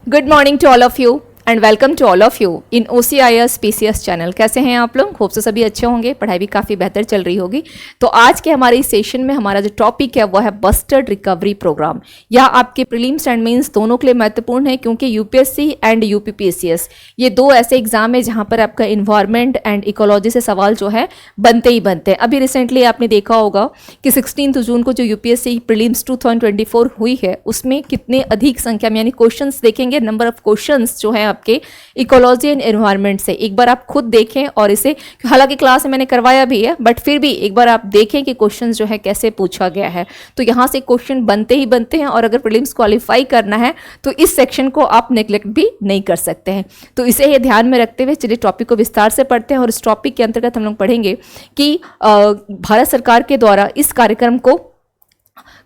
Good morning to all of you and welcome to all of you in OCIS PCS channel. कैसे हैं आप लोग? Hope से सभी अच्छे होंगे, पढ़ाई भी काफ़ी बेहतर चल रही होगी। तो आज के हमारे इस सेशन में हमारा जो टॉपिक है वो है बस्टर्ड रिकवरी प्रोग्राम। यह आपके प्रीलिम्स एंड मेंस दोनों के लिए महत्वपूर्ण है, क्योंकि UPSC एंड UPPSCS ये दो ऐसे एग्जाम है जहाँ पर आपका इन्वायरमेंट एंड इकोलॉजी से सवाल जो है बनते ही बनते हैं। अभी रिसेंटली आपने देखा होगा कि 16 जून को जो UPSC प्रीलिम्स 2024 हुई है उसमें कितने अधिक संख्या में यानी क्वेश्चंस देखेंगे, नंबर ऑफ क्वेश्चंस जो है आपके इकोलॉजी एंड एनवायरनमेंट से। एक बार आप खुद देखें और इसे, हालांकि क्लास में मैंने करवाया भी है, बट फिर भी एक बार आप देखें कि क्वेश्चन जो है कैसे पूछा गया है। तो यहाँ से क्वेश्चन बनते ही बनते हैं, और अगर प्रीलिम्स क्वालिफाई करना है तो इस सेक्शन को आप नेग्लेक्ट भी नहीं कर सकते हैं। तो इसे ये ध्यान में रखते हुए चलिए टॉपिक को विस्तार से पढ़ते हैं। और इस टॉपिक के अंतर्गत हम लोग पढ़ेंगे कि भारत सरकार के द्वारा इस कार्यक्रम को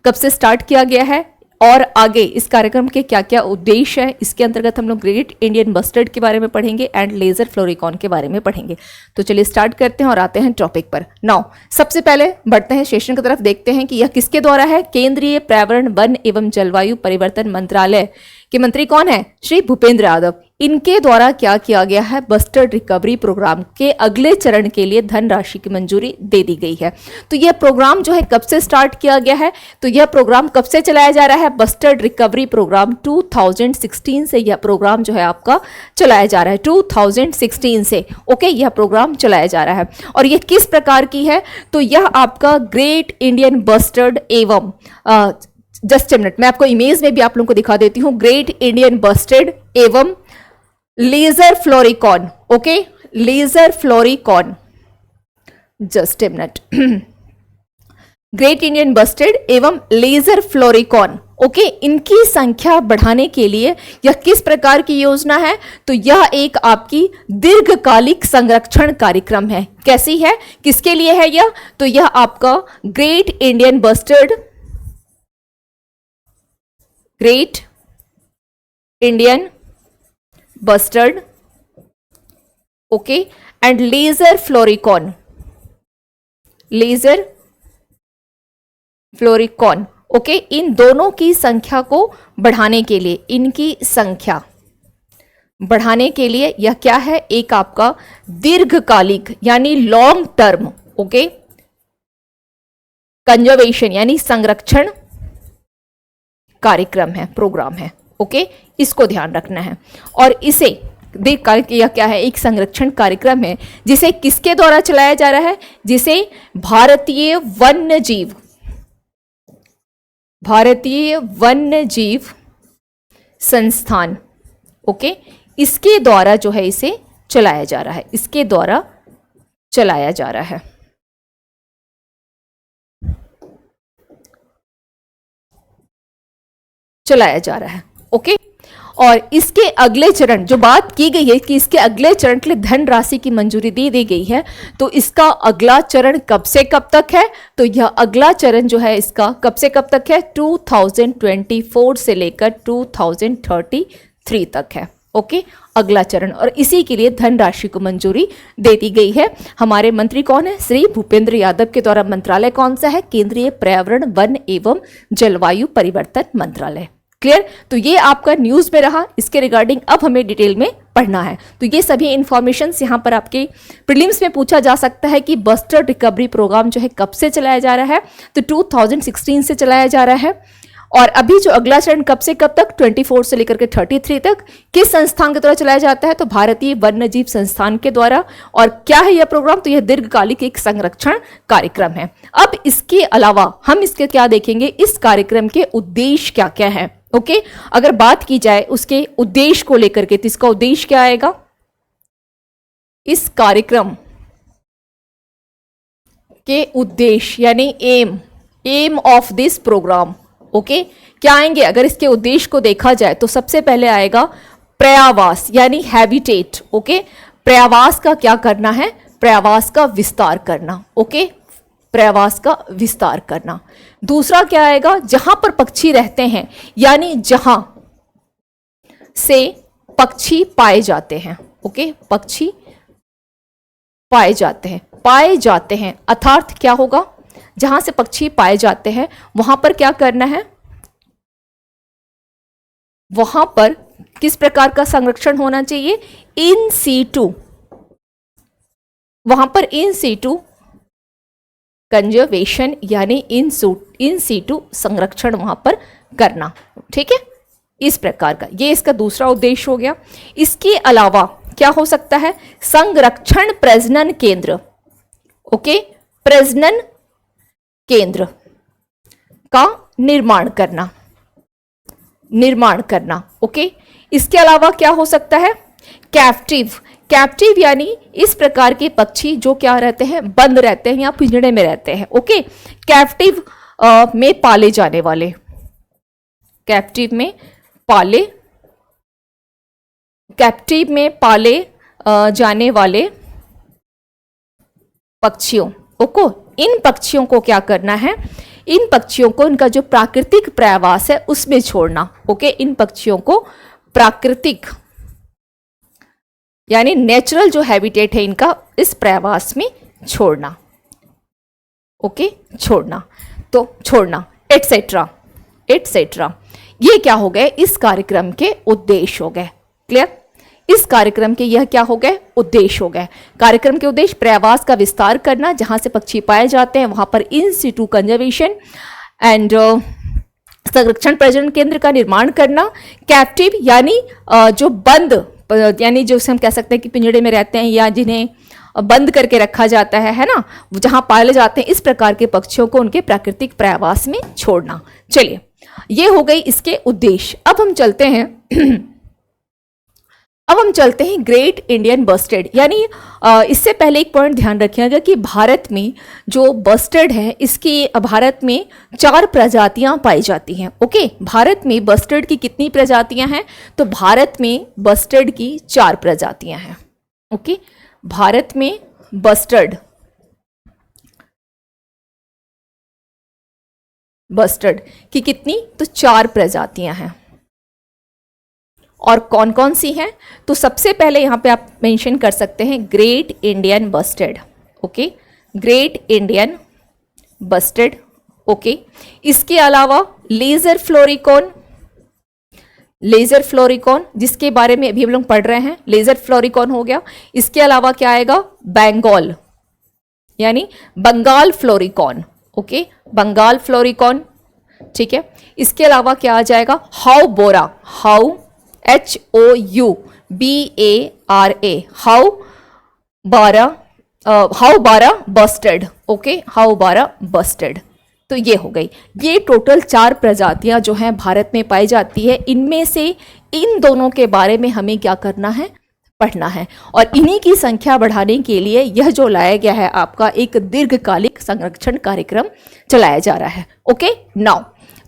कब से स्टार्ट किया गया है और आगे इस कार्यक्रम के क्या क्या उद्देश्य है। इसके अंतर्गत हम लोग ग्रेट इंडियन बस्टर्ड के बारे में पढ़ेंगे एंड लेजर फ्लोरिकॉन के बारे में पढ़ेंगे। तो चलिए स्टार्ट करते हैं और आते हैं टॉपिक पर। नाउ सबसे पहले बढ़ते हैं सेशन की तरफ, देखते हैं कि यह किसके द्वारा है। केंद्रीय पर्यावरण, वन एवं जलवायु परिवर्तन मंत्रालय के मंत्री कौन है? श्री भूपेंद्र यादव। इनके द्वारा क्या किया गया है? बस्टर्ड रिकवरी प्रोग्राम के अगले चरण के लिए धनराशि की मंजूरी दे दी गई है। तो यह प्रोग्राम जो है कब से स्टार्ट किया गया है? तो यह प्रोग्राम कब से चलाया जा रहा है? बस्टर्ड रिकवरी प्रोग्राम 2016 से यह प्रोग्राम जो है आपका चलाया जा रहा है। 2016 से ओके यह प्रोग्राम चलाया जा रहा है। और यह किस प्रकार की है? तो यह आपका ग्रेट इंडियन बस्टर्ड एवं जस्ट ए मिनट, मैं आपको इमेज में भी आप लोगों को दिखा देती हूं। ग्रेट इंडियन बस्टर्ड एवं lesser florican, okay lesser florican, just a minute. Great Indian bustard एवं लेजर फ्लोरिकॉन, ओके इनकी संख्या बढ़ाने के लिए यह किस प्रकार की योजना है? तो यह एक आपकी दीर्घकालिक संरक्षण कार्यक्रम है। कैसी है, किसके लिए है यह? तो यह आपका great Indian bustard, great Indian bustard, okay and lesser florican, lesser florican, okay इन दोनों की संख्या को बढ़ाने के लिए, इनकी संख्या बढ़ाने के लिए यह क्या है? एक आपका दीर्घकालिक यानी लॉन्ग टर्म, ओके कंजर्वेशन यानी संरक्षण कार्यक्रम है, प्रोग्राम है, ओके इसको ध्यान रखना है। और इसे देख कर यह क्या है? एक संरक्षण कार्यक्रम है जिसे किसके द्वारा चलाया जा रहा है? जिसे भारतीय वन्य जीव, भारतीय वन्य जीव संस्थान, ओके इसके द्वारा जो है इसे चलाया जा रहा है, इसके द्वारा चलाया जा रहा है। चलाया जा रहा है, ओके और इसके अगले चरण जो बात की गई है कि इसके अगले चरण के लिए धनराशि की मंजूरी दी गई है, तो इसका अगला चरण कब से कब तक है? तो यह अगला चरण जो है इसका कब से कब तक है? 2024 से लेकर 2033 तक है, ओके अगला चरण। और इसी के लिए धनराशि को मंजूरी दे दी गई है। हमारे मंत्री कौन है? श्री भूपेंद्र यादव के द्वारा। मंत्रालय कौन सा है? केंद्रीय पर्यावरण, वन एवं जलवायु परिवर्तन मंत्रालय। क्लियर? तो ये आपका न्यूज में रहा, इसके रिगार्डिंग अब हमें डिटेल में पढ़ना है। तो ये सभी इंफॉर्मेशंस यहाँ पर आपके प्रीलिम्स में पूछा जा सकता है कि बस्टर्ड रिकवरी प्रोग्राम जो है कब से चलाया जा रहा है? तो 2016 से चलाया जा रहा है। और अभी जो अगला चरण कब से कब तक? 24 से लेकर के 33 तक किस संस्थान के द्वारा चलाया जाता है? तो भारतीय वन्यजीव संस्थान के द्वारा। और क्या है यह प्रोग्राम? तो यह दीर्घकालिक एक संरक्षण कार्यक्रम है। अब इसके अलावा हम इसके क्या देखेंगे? इस कार्यक्रम के उद्देश्य क्या क्या है, ओके अगर बात की जाए उसके उद्देश्य को लेकर के, तो इसका उद्देश्य क्या आएगा? इस कार्यक्रम के उद्देश्य यानी aim of this programme, okay क्या आएंगे? अगर इसके उद्देश्य को देखा जाए तो सबसे पहले आएगा पर्यावास यानी हैबिटेट, ओके पर्यावास का क्या करना है? पर्यावास का विस्तार करना, ओके पर्यावास का विस्तार करना। दूसरा क्या आएगा? जहां पर पक्षी रहते हैं यानी जहां से पक्षी पाए जाते हैं, ओके पक्षी पाए जाते हैं अर्थात क्या होगा? जहां से पक्षी पाए जाते हैं वहां पर क्या करना है? वहां पर किस प्रकार का संरक्षण होना चाहिए? इन सीटू, वहां पर इन सीटू कंजर्वेशन यानी इन सीटू संरक्षण वहां पर करना, ठीक है, इस प्रकार का, ये इसका दूसरा उद्देश्य हो गया। इसके अलावा क्या हो सकता है? संरक्षण प्रजनन केंद्र, ओके, प्रजनन केंद्र का निर्माण करना, ओके। इसके अलावा क्या हो सकता है? कैप्टिव यानी इस प्रकार के पक्षी जो क्या रहते हैं, बंद रहते हैं या पिंजड़े में रहते हैं, ओके। कैप्टिव में पाले जाने वाले, कैप्टिव में पाले जाने वाले पक्षियों, ओके। इन पक्षियों को क्या करना है? इन पक्षियों को इनका जो प्राकृतिक प्रवास है उसमें छोड़ना, ओके। इन पक्षियों को प्राकृतिक यानी नेचुरल जो हैबिटेट है इनका, इस प्रवास में छोड़ना, ओके, छोड़ना, तो छोड़ना, एटसेट्रा। ये क्या हो गए? इस कार्यक्रम के उद्देश्य हो गए। क्लियर? इस कार्यक्रम के यह क्या हो गए? उद्देश्य हो गए। कार्यक्रम के उद्देश्य प्रवास का विस्तार करना, जहां से पक्षी पाए जाते हैं वहां पर इन सीटू कंजर्वेशन एंड संरक्षण प्रजनन केंद्र का निर्माण करना। कैप्टिव यानी जो बंद, यानी जो हम कह सकते हैं कि पिंजड़े में रहते हैं या जिन्हें बंद करके रखा जाता है ना, जहां पाले जाते हैं, इस प्रकार के पक्षियों को उनके प्राकृतिक प्रवास में छोड़ना। चलिए, ये हो गई इसके उद्देश्य। अब हम चलते हैं ग्रेट इंडियन बस्टर्ड, यानी इससे पहले एक पॉइंट ध्यान रखिएगा कि भारत में जो बस्टर्ड है, इसकी भारत में 4 प्रजातियां पाई जाती हैं, ओके। भारत में बस्टर्ड की कितनी प्रजातियां हैं? तो भारत में बस्टर्ड की 4 प्रजातियां हैं, ओके। भारत में बस्टर्ड की कितनी? तो 4 प्रजातियां हैं। और कौन कौन सी हैं? तो सबसे पहले यहां पे आप मेंशन कर सकते हैं great Indian bustard, okay, great Indian bustard, okay. इसके अलावा लेजर फ्लोरिकॉन, जिसके बारे में अभी हम लोग पढ़ रहे हैं, लेजर फ्लोरिकॉन हो गया। इसके अलावा क्या आएगा? बंगाल यानी बंगाल फ्लोरिकॉन, ओके, बंगाल फ्लोरिकॉन, ठीक है। इसके अलावा क्या आ जाएगा? हाउ बोरा, HOUBARA, हाउ बारा बस्टर्ड, ओके, हाउ बारा बस्टर्ड। तो ये हो गई। ये टोटल 4 प्रजातियां जो हैं भारत में पाई जाती है। इनमें से इन दोनों के बारे में हमें क्या करना है? पढ़ना है। और इन्हीं की संख्या बढ़ाने के लिए यह जो लाया गया है आपका एक दीर्घकालिक संरक्षण कार्यक्रम चलाया जा रहा है, ओके। नाउ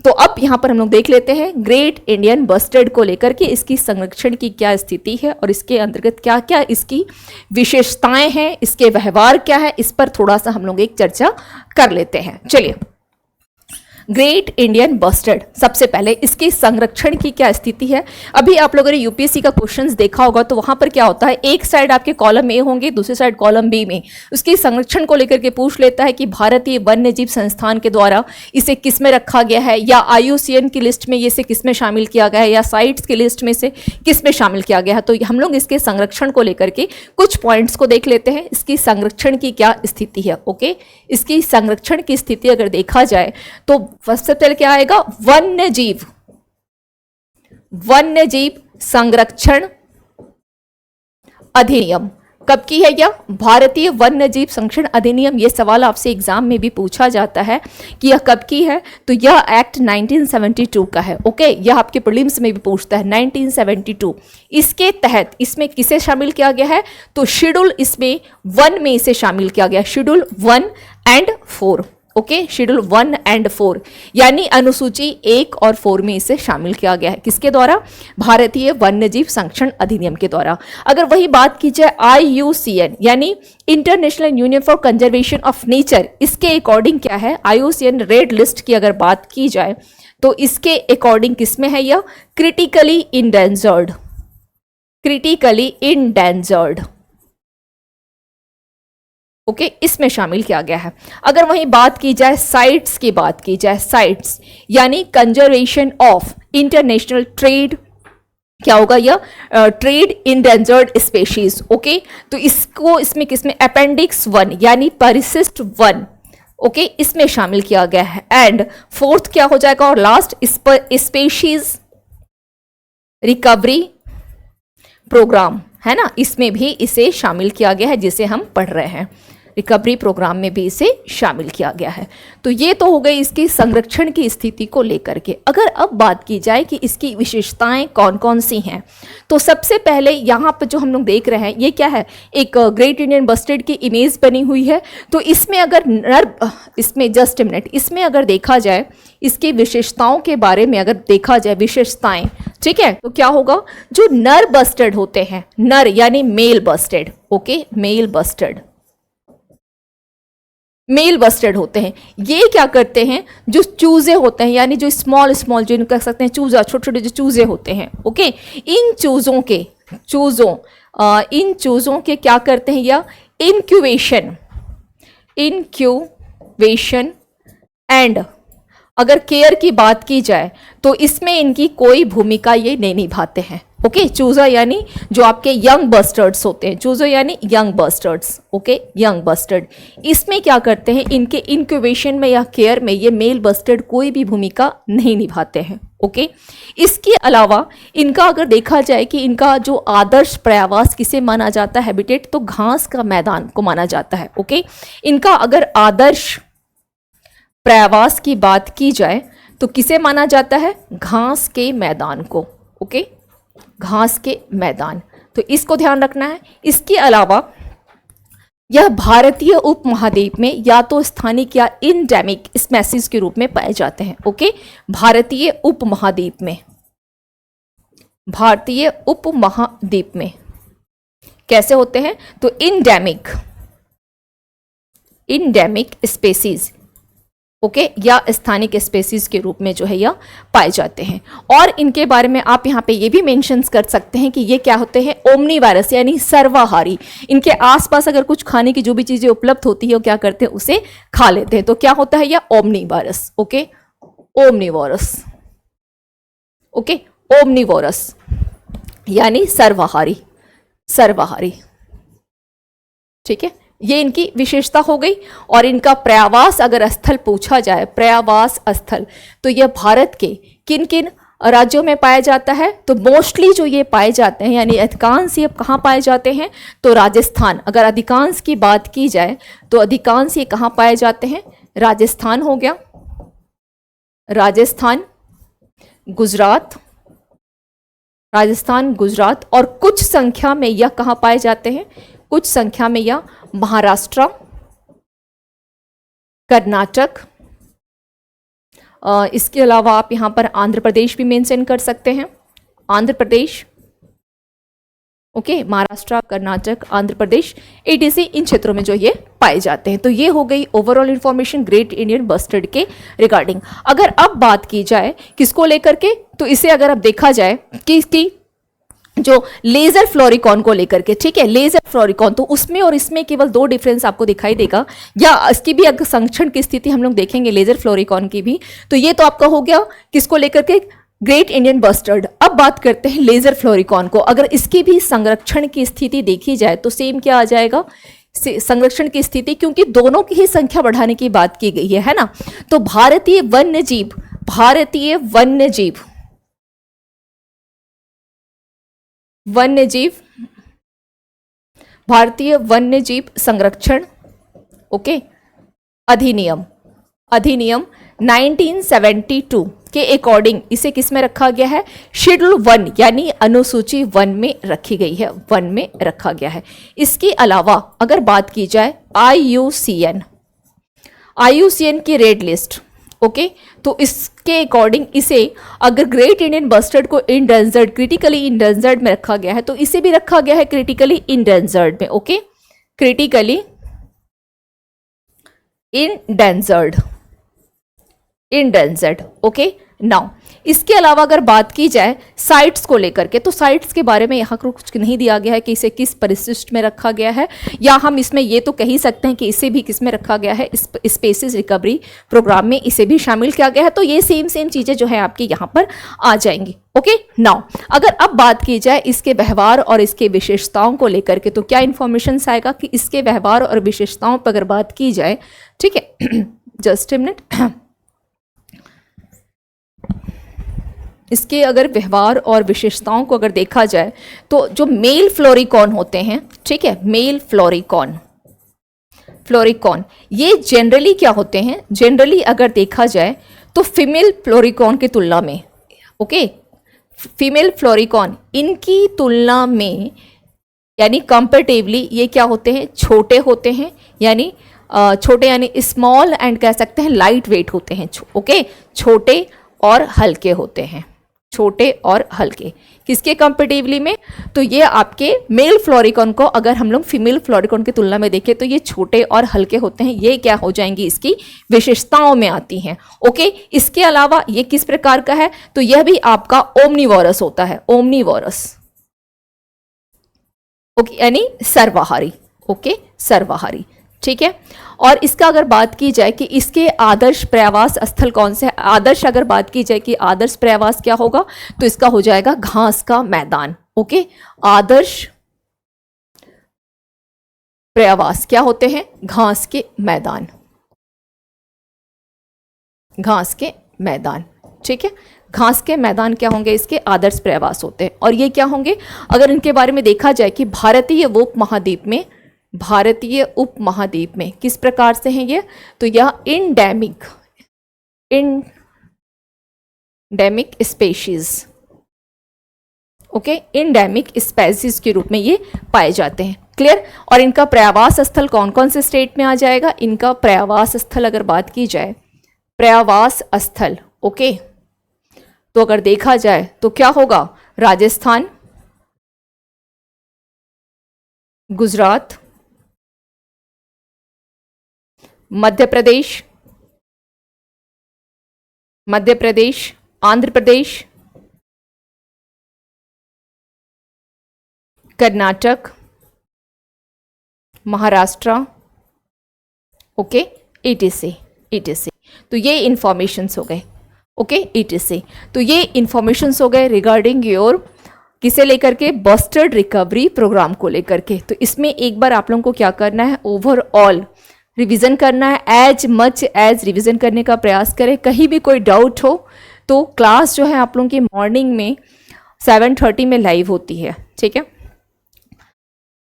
तो अब यहाँ पर हम लोग देख लेते हैं ग्रेट इंडियन बस्टर्ड को लेकर के इसकी संरक्षण की क्या स्थिति है और इसके अंतर्गत क्या क्या इसकी विशेषताएं हैं, इसके व्यवहार क्या है, इस पर थोड़ा सा हम लोग एक चर्चा कर लेते हैं। चलिए, ग्रेट इंडियन बस्टर्ड, सबसे पहले इसके संरक्षण की क्या स्थिति है। अभी आप लोगों ने यूपीएससी का क्वेश्चंस देखा होगा, तो वहां पर क्या होता है, एक साइड आपके कॉलम ए होंगे, दूसरी साइड कॉलम बी में उसके संरक्षण को लेकर के पूछ लेता है कि भारतीय वन्य जीव संस्थान के द्वारा इसे किस में रखा गया है, या IUCN की लिस्ट में इसे किस में शामिल किया गया है, या साइट्स की लिस्ट में से किस में शामिल किया गया है। तो हम लोग इसके संरक्षण को लेकर के कुछ पॉइंट्स को देख लेते हैं, इसकी संरक्षण की क्या स्थिति है, ओके। इसकी संरक्षण की स्थिति अगर देखा जाए तो सबसे पहले क्या आएगा, वन्य जीव संरक्षण अधिनियम कब की है यह, भारतीय वन्य जीव संरक्षण अधिनियम। यह सवाल आपसे एग्जाम में भी पूछा जाता है कि यह कब की है, तो यह एक्ट 1972 का है, ओके। यह आपके प्रीलिम्स में भी पूछता है 1972। इसके तहत इसमें किसे शामिल किया गया है, तो शेड्यूल इसमें 1 में इसे शामिल किया गया, schedule 1 and 4, okay, schedule 1 and 4 यानी अनुसूची 1 और 4 में इसे शामिल किया गया है। किसके द्वारा, भारतीय वन्यजीव संरक्षण अधिनियम के द्वारा। अगर वही बात की जाए IUCN यानी international union for conservation of nature, इसके अकॉर्डिंग क्या है, IUCN रेड लिस्ट की अगर बात की जाए तो इसके अकॉर्डिंग किसमें है यह, क्रिटिकली इंडेंजर्ड, ओके, इसमें शामिल किया गया है। अगर वहीं बात की जाए साइट्स की बात की जाए, साइट्स यानी कंजर्वेशन ऑफ इंटरनेशनल ट्रेड क्या होगा, यह ट्रेड इंडेंजर्ड स्पेशीज। ओके, तो इसको इसमें किसमें, अपेंडिक्स 1 यानी परिशिष्ट 1, ओके, इसमें शामिल किया गया है। एंड फोर्थ क्या हो जाएगा, और लास्ट, स्पेशीज रिकवरी प्रोग्राम, है ना, इसमें भी इसे शामिल किया गया है, जिसे हम पढ़ रहे हैं। रिकवरी प्रोग्राम में भी इसे शामिल किया गया है। तो ये तो हो गई इसकी संरक्षण की स्थिति को लेकर के। अगर अब बात की जाए कि इसकी विशेषताएं कौन कौन सी हैं, तो सबसे पहले यहाँ पर जो हम लोग देख रहे हैं, ये क्या है, एक ग्रेट इंडियन बस्टर्ड की इमेज बनी हुई है। तो इसमें अगर इसमें जस्ट ए मिनट, इसमें अगर देखा जाए इसकी विशेषताओं के बारे में, अगर देखा जाए विशेषताएं, ठीक है, तो क्या होगा, जो नर बस्टर्ड होते हैं, नर यानी male bustard, okay, male bustard होते हैं, ये क्या करते हैं, जो चूजे होते हैं, यानी जो स्मॉल जो कह सकते हैं चूजा, छोटे छोटे जो चूजे होते हैं, ओके, इन चूजों के क्या करते हैं, या इंक्यूबेशन एंड अगर केयर की बात की जाए तो इसमें इनकी कोई भूमिका ये नहीं निभाते हैं। ओके, चूजा यानी जो आपके यंग बस्टर्ड्स होते हैं, चूजो यानी young bustards, okay, young bustard, इसमें क्या करते हैं, इनके इंक्यूबेशन में या केयर में ये मेल बस्टर्ड कोई भी भूमिका नहीं निभाते हैं। ओके, इसके अलावा इनका अगर देखा जाए कि इनका जो आदर्श पर्यावास किसे माना जाता है, हैबिटेट, तो घास का मैदान को माना जाता है। ओके, इनका अगर आदर्श पर्यावास की बात की जाए तो किसे माना जाता है, घास के मैदान को। ओके, घास के मैदान, तो इसको ध्यान रखना है। इसके अलावा यह भारतीय उपमहाद्वीप में या तो स्थानिक या इंडेमिक स्पीशीज के रूप में पाए जाते हैं। ओके, भारतीय उपमहाद्वीप में कैसे होते हैं, तो इंडेमिक स्पीशीज, ओके, या स्थानिक स्पेसीज के रूप में जो है यह पाए जाते हैं। और इनके बारे में आप यहाँ पे ये भी मेंशन कर सकते हैं कि ये क्या होते हैं, ओमनीवायरस यानी सर्वाहारी। इनके आसपास अगर कुछ खाने की जो भी चीजें उपलब्ध होती है वो क्या करते हैं, उसे खा लेते हैं। तो क्या होता है यह ओमनीवायरस। ओके, ओमनीवोरस यानी सर्वाहारी। ठीक है, ये इनकी विशेषता हो गई। और इनका प्रयावास अगर स्थल पूछा जाए, प्रयावास स्थल, तो यह भारत के किन किन राज्यों में पाया जाता है, तो मोस्टली जो ये पाए जाते हैं, यानी अधिकांश ये कहाँ पाए जाते हैं, तो राजस्थान। अगर अधिकांश की बात की जाए तो अधिकांश ये कहाँ पाए जाते हैं, राजस्थान हो गया, राजस्थान, गुजरात, और कुछ संख्या में यह कहाँ पाए जाते हैं, कुछ संख्या में यह महाराष्ट्र, कर्नाटक, इसके अलावा आप यहाँ पर आंध्र प्रदेश भी मेंशन कर सकते हैं, आंध्र प्रदेश, ओके, महाराष्ट्र, कर्नाटक, आंध्र प्रदेश, एटीसी, इन क्षेत्रों में जो ये पाए जाते हैं। तो ये हो गई overall information great Indian bustard के रिगार्डिंग। अगर अब बात की जाए किसको लेकर के, तो इसे अगर अब देखा जाए कि इसकी जो लेजर फ्लोरिकॉन को लेकर के, ठीक है, लेजर फ्लोरिकॉन, तो उसमें और इसमें केवल दो डिफरेंस आपको दिखाई देगा, या इसकी भी अगर संरक्षण की स्थिति हम लोग देखेंगे लेजर फ्लोरिकॉन की भी। तो ये तो आपका हो गया किसको लेकर के, ग्रेट इंडियन बस्टर्ड। अब बात करते हैं लेजर फ्लोरिकॉन को। अगर इसकी भी संरक्षण की स्थिति देखी जाए तो सेम क्या आ जाएगा, संरक्षण की स्थिति, क्योंकि दोनों की ही संख्या बढ़ाने की बात की गई है ना। तो भारतीय वन्यजीव संरक्षण, ओके, अधिनियम 1972 के अकॉर्डिंग इसे किस में रखा गया है, शेड्यूल 1 यानी अनुसूची 1 में रखी गई है, 1 में रखा गया है। इसके अलावा अगर बात की जाए IUCN की रेड लिस्ट, ओके, तो इसके अकॉर्डिंग इसे अगर ग्रेट इंडियन बस्टर्ड को इंडेंजर्ड, क्रिटिकली इंडेंजर्ड में रखा गया है, तो इसे भी रखा गया है क्रिटिकली इंडेंजर्ड में। Okay, critically endangered, okay, now इसके अलावा अगर बात की जाए साइट्स को लेकर के, तो साइट्स के बारे में यहाँ कुछ नहीं दिया गया है कि इसे किस परिशिष्ट में रखा गया है, या हम इसमें ये तो कह ही सकते हैं कि इसे भी किस में रखा गया है, स्पेसिस रिकवरी प्रोग्राम में इसे भी शामिल किया गया है। तो ये सेम चीज़ें जो है आपकी यहाँ पर आ जाएंगी। ओके नाउ अगर अब बात की जाए इसके व्यवहार और इसके विशेषताओं को लेकर के, तो क्या इन्फॉर्मेशन आएगा कि इसके व्यवहार और विशेषताओं पर अगर बात की जाए, ठीक है जस्ट ए मिनट, इसके अगर व्यवहार और विशेषताओं को अगर देखा जाए तो जो मेल फ्लोरिकॉन होते हैं, ठीक है, मेल फ्लोरिकॉन ये जनरली क्या होते हैं, जनरली अगर देखा जाए तो फीमेल फ्लोरिकॉन की तुलना में, ओके, फीमेल फ्लोरिकॉन इनकी तुलना में यानी कंपेरेटिवली ये क्या होते हैं, छोटे होते हैं, यानी छोटे यानी स्मॉल एंड कह सकते हैं लाइट वेट होते हैं, ओके, छोटे और हल्के होते हैं, छोटे और हल्के। किसके कंपेरेटिवली में, तो ये आपके मेल फ्लोरिकॉन को अगर हम लोग फीमेल फ्लोरिकॉन की तुलना में देखें तो ये छोटे और हल्के होते हैं। ये क्या हो जाएंगी, इसकी विशेषताओं में आती हैं। ओके, इसके अलावा ये किस प्रकार का है, तो यह भी आपका ओमनीवोरस होता है, ओमनीवोरस, ओके, यानी सर्वाहारी, ओके, सर्वाहारी, ठीक है। और इसका अगर बात की जाए कि इसके आदर्श प्रवास स्थल कौन से, आदर्श अगर बात की जाए कि आदर्श प्रवास क्या होगा, तो इसका हो जाएगा घास का मैदान। ओके, आदर्श प्रवास क्या होते हैं, घास के मैदान, घास के मैदान, ठीक है। घास के मैदान क्या होंगे, इसके आदर्श प्रवास होते हैं। और ये क्या होंगे, अगर इनके बारे में देखा जाए कि भारतीय उपमहाद्वीप में, भारतीय उपमहाद्वीप में किस प्रकार से हैं ये, तो यह endemic species, okay, endemic species के रूप में ये पाए जाते हैं। क्लियर। और इनका प्रवास स्थल कौन कौन से स्टेट में आ जाएगा, इनका प्रवास स्थल अगर बात की जाए, प्रवास स्थल, ओके, तो अगर देखा जाए तो क्या होगा, राजस्थान, गुजरात, मध्य प्रदेश, आंध्र प्रदेश, कर्नाटक, महाराष्ट्र, ओके, ETC। तो ये इंफॉर्मेशंस हो गए, ओके, ETC। तो ये इंफॉर्मेशंस हो गए रिगार्डिंग योर, किसे लेकर के, बस्टर्ड रिकवरी प्रोग्राम को लेकर के। तो इसमें एक बार आप लोगों को क्या करना है, ओवरऑल रिवीजन करना है, एज मच एज रिवीजन करने का प्रयास करें। कहीं भी कोई डाउट हो तो क्लास जो है आप लोगों की मॉर्निंग में 7:30 में लाइव होती है, ठीक है।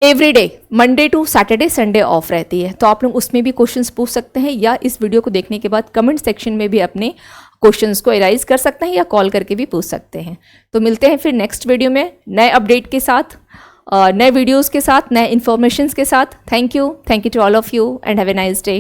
Everyday Monday to Saturday Sunday off रहती है, तो आप लोग उसमें भी क्वेश्चंस पूछ सकते हैं, या इस वीडियो को देखने के बाद कमेंट सेक्शन में भी अपने क्वेश्चंस को एराइज कर सकते हैं, या कॉल करके भी पूछ सकते हैं। तो मिलते हैं फिर नेक्स्ट वीडियो में नए अपडेट के साथ, नए वीडियोस के साथ, नए इन्फॉर्मेशंस के साथ। Thank you to all of you and have a nice day.